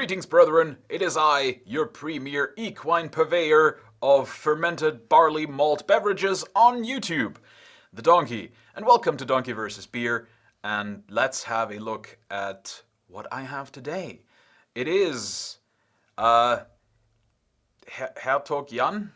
Greetings, brethren. It is I, your premier equine purveyor of fermented barley malt beverages on YouTube, the Donkey. And welcome to Donkey vs. Beer. And let's have a look at what I have today. It is Hertog Jan.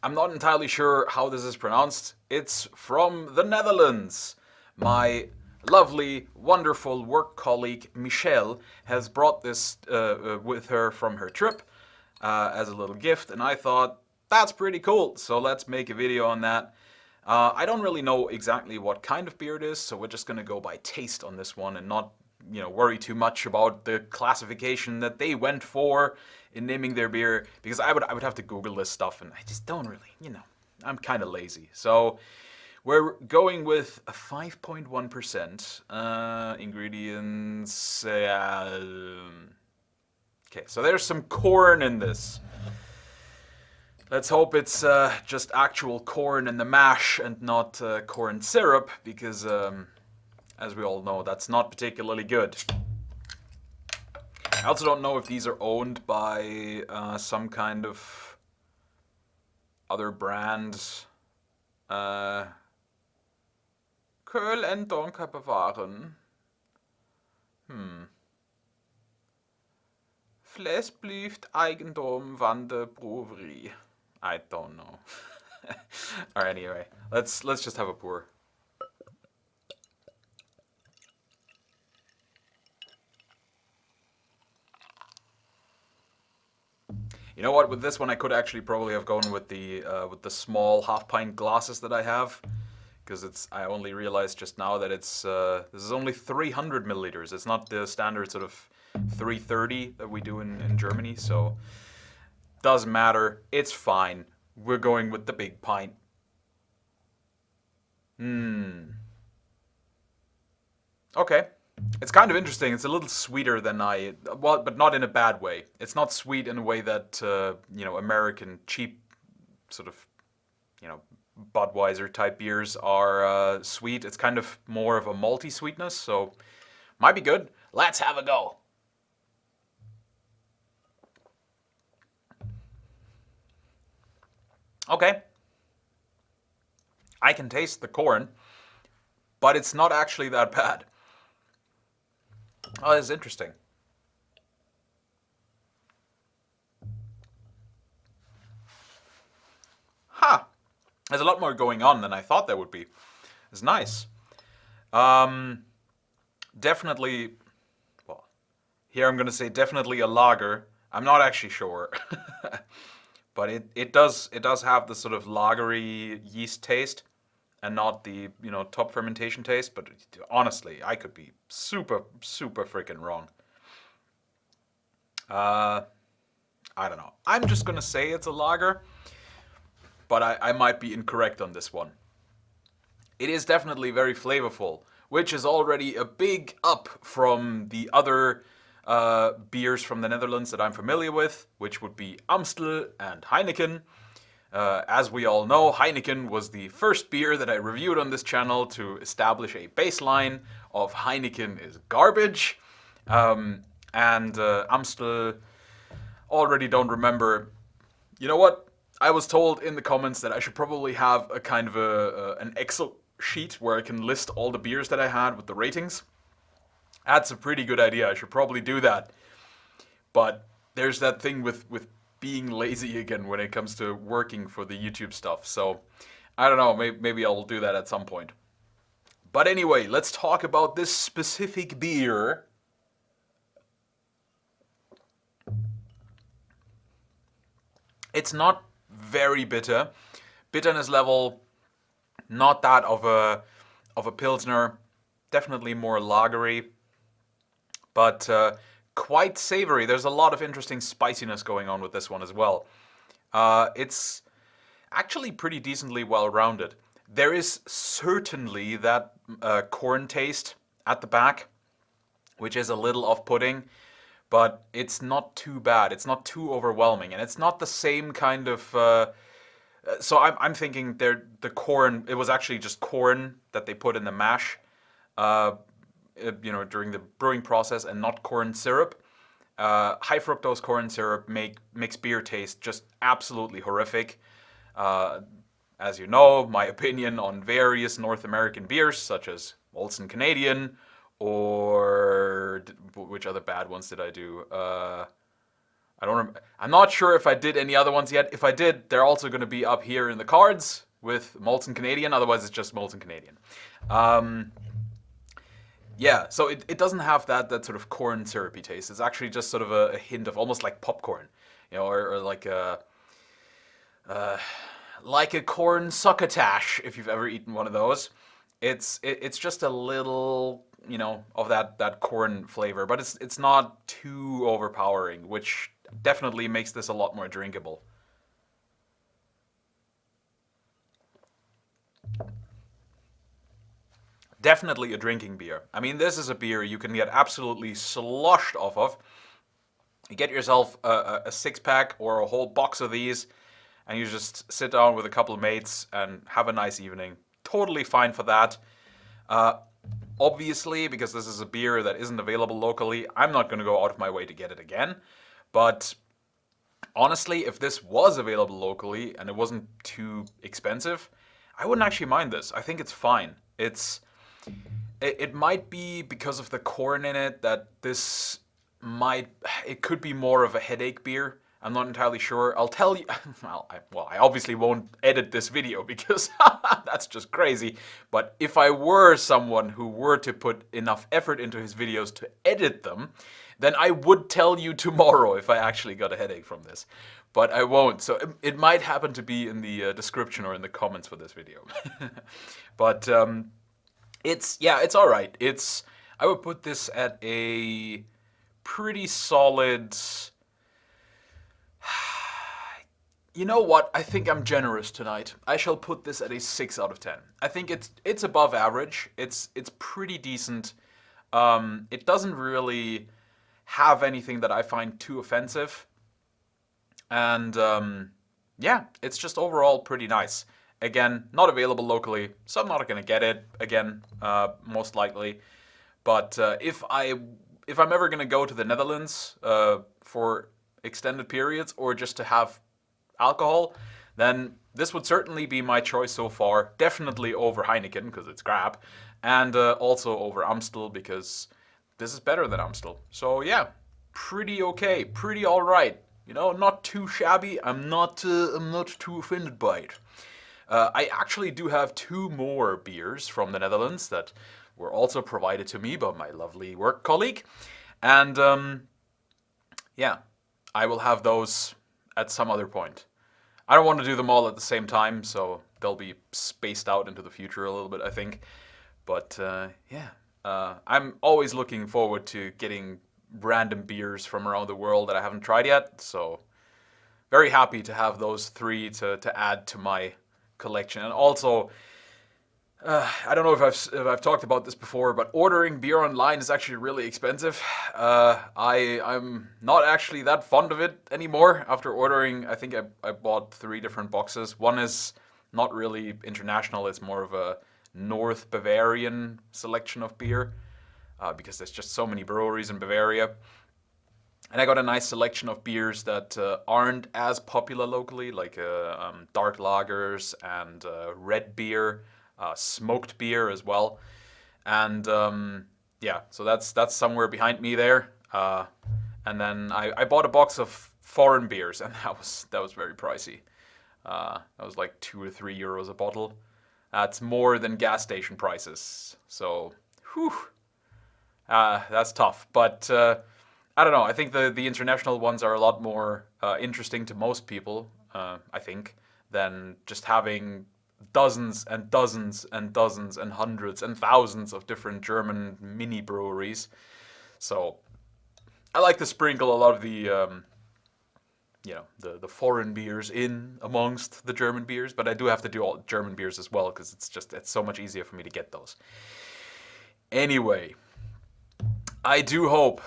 I'm not entirely sure how this is pronounced. It's from the Netherlands. My lovely, wonderful work colleague Michelle has brought this with her from her trip as a little gift, and I thought that's pretty cool, so let's make a video on that. I don't really know exactly what kind of beer it is, so we're just gonna go by taste on this one and not, worry too much about the classification that they went for in naming their beer, because I would have to Google this stuff, and I just don't really, I'm kind of lazy. So we're going with a 5.1% ingredients. Okay, so there's some corn in this. Let's hope it's just actual corn in the mash and not corn syrup, because as we all know, that's not particularly good. I also don't know if these are owned by some kind of other brand. Köl en Donker bewaren. Fles blijft eigendom van de brewery. I don't know. Alright, anyway, let's just have a pour. You know what? With this one, I could actually probably have gone with the small half-pint glasses that I have, because I only realized just now that this is only 300 milliliters. It's not the standard sort of 330 that we do in Germany. So doesn't matter. It's fine. We're going with the big pint. Okay. It's kind of interesting. It's a little sweeter than well, but not in a bad way. It's not sweet in a way that, American cheap sort of, Budweiser type beers are sweet. It's kind of more of a malty sweetness, so might be good. Let's have a go. Okay. I can taste the corn, but it's not actually that bad. Oh, that's interesting. Huh. There's a lot more going on than I thought there would be. It's nice. Definitely, well, here I'm going to say definitely a lager. I'm not actually sure. But it does have the sort of lagery yeast taste and not the, top fermentation taste. But honestly, I could be super, super freaking wrong. I don't know. I'm just going to say it's a lager, but I might be incorrect on this one. It is definitely very flavorful, which is already a big up from the other beers from the Netherlands that I'm familiar with, which would be Amstel and Heineken. As we all know, Heineken was the first beer that I reviewed on this channel to establish a baseline of Heineken is garbage. And Amstel, already don't remember. You know what? I was told in the comments that I should probably have a kind of an Excel sheet where I can list all the beers that I had with the ratings. That's a pretty good idea. I should probably do that. But there's that thing with being lazy again when it comes to working for the YouTube stuff. So I don't know, maybe I'll do that at some point. But anyway, let's talk about this specific beer. It's not very bitter. Bitterness level, not that of a Pilsner. Definitely more lagery. But quite savory. There's a lot of interesting spiciness going on with this one as well. It's actually pretty decently well-rounded. There is certainly that corn taste at the back, which is a little off-putting, but it's not too bad. It's not too overwhelming, and it's not the same kind of... so I'm thinking the corn, it was actually just corn that they put in the mash, during the brewing process, and not corn syrup. High fructose corn syrup makes beer taste just absolutely horrific. As you know, my opinion on various North American beers, such as Molson Canadian, or which other bad ones did I do? I'm not sure if I did any other ones yet. If I did, they're also going to be up here in the cards with Molson Canadian. Otherwise, it's just Molson Canadian. Yeah, so it doesn't have that sort of corn syrupy taste. It's actually just sort of a hint of almost like popcorn, or like a corn succotash, if you've ever eaten one of those. It's just a little, of that corn flavor, but it's not too overpowering, which definitely makes this a lot more drinkable. Definitely a drinking beer. I mean, this is a beer you can get absolutely sloshed off of. You get yourself a six-pack or a whole box of these, and you just sit down with a couple of mates and have a nice evening. Totally fine for that. Obviously, because this is a beer that isn't available locally, I'm not going to go out of my way to get it again. But honestly, if this was available locally and it wasn't too expensive, I wouldn't actually mind this. I think it's fine. It might be because of the corn in it that it could be more of a headache beer. I'm not entirely sure. I'll tell you, I obviously won't edit this video because that's just crazy. But if I were someone who were to put enough effort into his videos to edit them, then I would tell you tomorrow if I actually got a headache from this. But I won't, so it might happen to be in the description or in the comments for this video. But it's all right. I would put this at a pretty solid. You know what? I think I'm generous tonight. I shall put this at a 6 out of 10. I think it's above average. It's pretty decent. It doesn't really have anything that I find too offensive. And yeah, it's just overall pretty nice. Again, not available locally, so I'm not going to get it again, most likely. But if I'm ever going to go to the Netherlands for extended periods or just to have alcohol, then this would certainly be my choice so far. Definitely over Heineken because it's crap, and also over Amstel because this is better than Amstel. So yeah, pretty okay, pretty all right. Not too shabby. I'm not too offended by it. I actually do have 2 more beers from the Netherlands that were also provided to me by my lovely work colleague, and yeah, I will have those at some other point. I don't want to do them all at the same time, so they'll be spaced out into the future a little bit, I think. But yeah, I'm always looking forward to getting random beers from around the world that I haven't tried yet, so very happy to have those 3 to add to my collection. And also, I don't know if I've talked about this before, but ordering beer online is actually really expensive. I'm not actually that fond of it anymore after ordering. I think I bought 3 different boxes. One is not really international. It's more of a North Bavarian selection of beer because there's just so many breweries in Bavaria. And I got a nice selection of beers that aren't as popular locally, like dark lagers and red beer. Smoked beer as well, and yeah, so that's somewhere behind me there. And then I bought a box of foreign beers, and that was very pricey. That was like 2 or 3 euros a bottle. That's more than gas station prices. So, whew, that's tough. But I don't know. I think the international ones are a lot more interesting to most people. I think than just having dozens and dozens and dozens and hundreds and thousands of different German mini breweries. So I like to sprinkle a lot of the the foreign beers in amongst the German beers, but I do have to do all German beers as well because it's so much easier for me to get those. Anyway, I do hope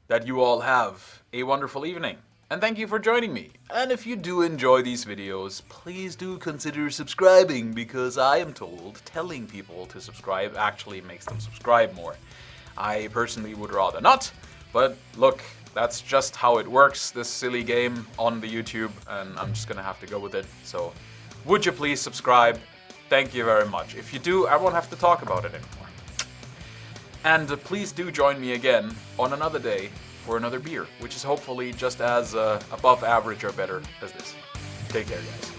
that you all have a wonderful evening. And thank you for joining me. And if you do enjoy these videos, please do consider subscribing because I am told telling people to subscribe actually makes them subscribe more. I personally would rather not, but look, That's just how it works, this silly game on the YouTube, and I'm just gonna have to go with it. So, would you please subscribe? Thank you very much. If you do, I won't have to talk about it anymore. And please do join me again on another day for another beer, which is hopefully just as above average or better as this. Take care, guys.